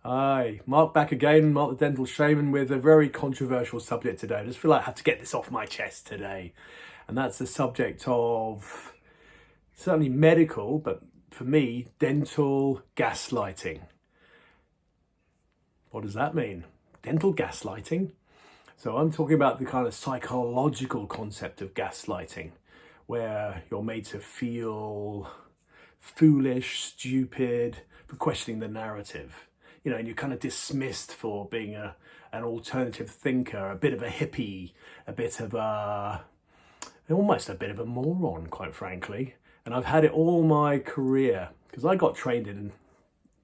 Hi, Mark back again, Mark the Dental Shaman, with a very controversial subject today. I just feel like I have to get this off my chest today. And that's the subject of certainly medical, but for me, dental gaslighting. What does that mean? Dental gaslighting? So I'm talking about the kind of psychological concept of gaslighting, where you're made to feel foolish, stupid for questioning the narrative. And you're kind of dismissed for being an alternative thinker, a bit of a hippie, almost a bit of a moron, quite frankly. And I've had it all my career because I got trained in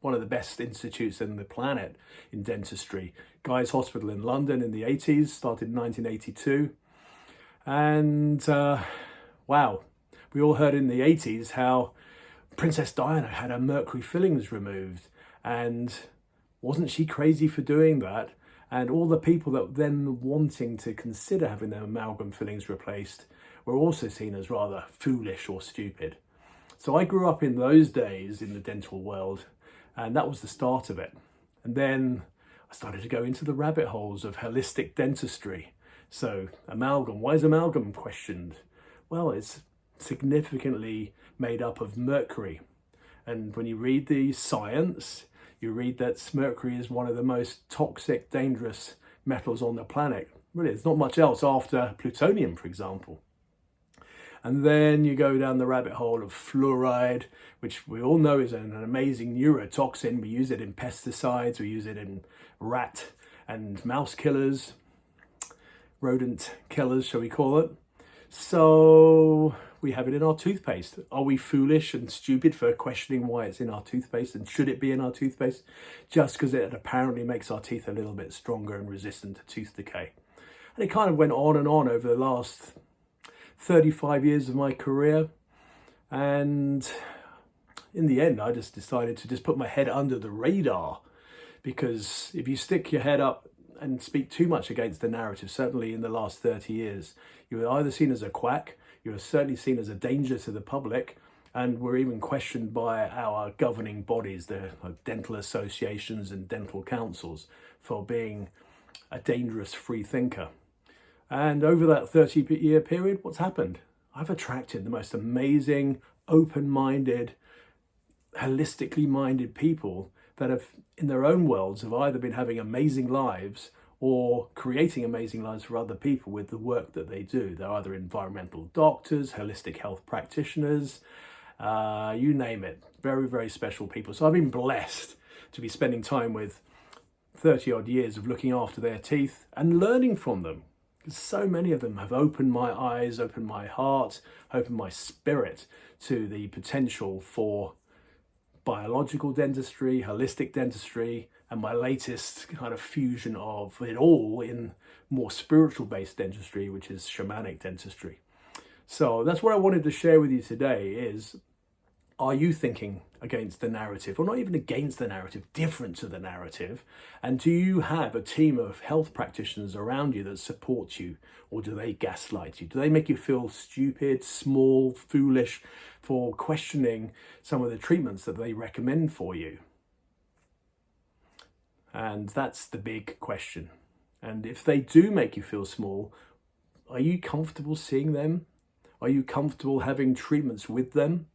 one of the best institutes in the planet in dentistry, Guy's Hospital in London in the 80s, started in 1982. And wow, we all heard in the 80s how Princess Diana had her mercury fillings removed, and wasn't she crazy for doing that? And all the people that then wanting to consider having their amalgam fillings replaced were also seen as rather foolish or stupid. So I grew up in those days in the dental world, and that was the start of it. And then I started to go into the rabbit holes of holistic dentistry. So amalgam, why is amalgam questioned? Well, it's significantly made up of mercury. And when you read the science, you read that mercury is one of the most toxic, dangerous metals on the planet. Really, there's not much else after plutonium, for example. And then you go down the rabbit hole of fluoride, which we all know is an amazing neurotoxin. We use it in pesticides, we use it in rat and mouse killers, rodent killers, shall we call it. So we have it in our toothpaste. Are we foolish and stupid for questioning why it's in our toothpaste, and should it be in our toothpaste just because it apparently makes our teeth a little bit stronger and resistant to tooth decay? And it kind of went on and on over the last 35 years of my career. And in the end, I just decided to just put my head under the radar, because if you stick your head up and speak too much against the narrative, certainly in the last 30 years, you were either seen as a quack, you were certainly seen as a danger to the public, and were even questioned by our governing bodies, the dental associations and dental councils, for being a dangerous free thinker. And over that 30-year period, what's happened? I've attracted the most amazing, open-minded, holistically minded people that have, in their own worlds, have either been having amazing lives or creating amazing lives for other people with the work that they do. They're either environmental doctors, holistic health practitioners, you name it. Very, very special people. So I've been blessed to be spending time with 30 odd years of looking after their teeth and learning from them. Because so many of them have opened my eyes, opened my heart, opened my spirit to the potential for biological dentistry, holistic dentistry, and my latest kind of fusion of it all in more spiritual based dentistry, which is shamanic dentistry. So that's what I wanted to share with you today is, are you thinking against the narrative, or not even against the narrative, different to the narrative? And do you have a team of health practitioners around you that support you, or do they gaslight you? Do they make you feel stupid, small, foolish for questioning some of the treatments that they recommend for you? And that's the big question. And if they do make you feel small, are you comfortable seeing them? Are you comfortable having treatments with them?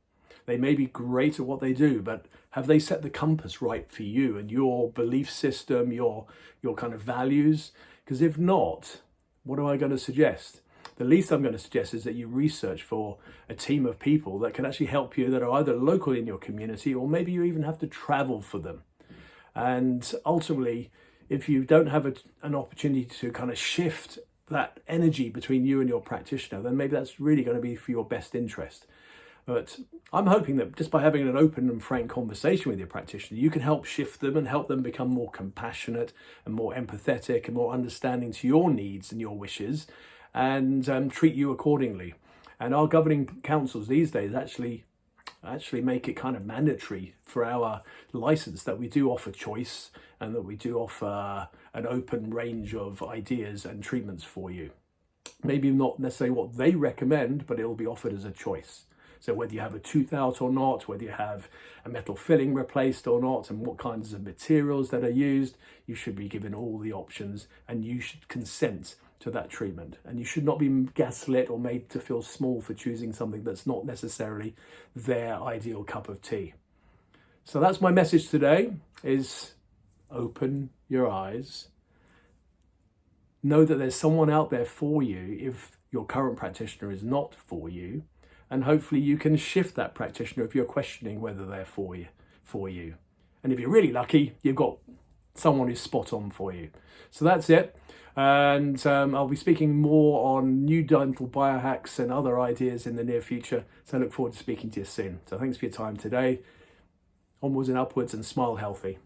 They may be great at what they do, but have they set the compass right for you and your belief system, your kind of values? Because if not, what am I going to suggest? The least I'm going to suggest is that you research for a team of people that can actually help you, that are either local in your community, or maybe you even have to travel for them. And ultimately, if you don't have an opportunity to kind of shift that energy between you and your practitioner, then maybe that's really going to be for your best interest. But I'm hoping that just by having an open and frank conversation with your practitioner, you can help shift them and help them become more compassionate and more empathetic and more understanding to your needs and your wishes, and treat you accordingly. And our governing councils these days actually make it kind of mandatory for our license that we do offer choice, and that we do offer an open range of ideas and treatments for you. Maybe not necessarily what they recommend, but it will be offered as a choice. So whether you have a tooth out or not, whether you have a metal filling replaced or not, and what kinds of materials that are used, you should be given all the options and you should consent to that treatment. And you should not be gaslit or made to feel small for choosing something that's not necessarily their ideal cup of tea. So that's my message today, is open your eyes. Know that there's someone out there for you if your current practitioner is not for you. And hopefully you can shift that practitioner if you're questioning whether they're for you. And if you're really lucky, you've got someone who's spot on for you. So that's it. And I'll be speaking more on new dental biohacks and other ideas in the near future. So I look forward to speaking to you soon. So thanks for your time today. Onwards and upwards, and smile healthy.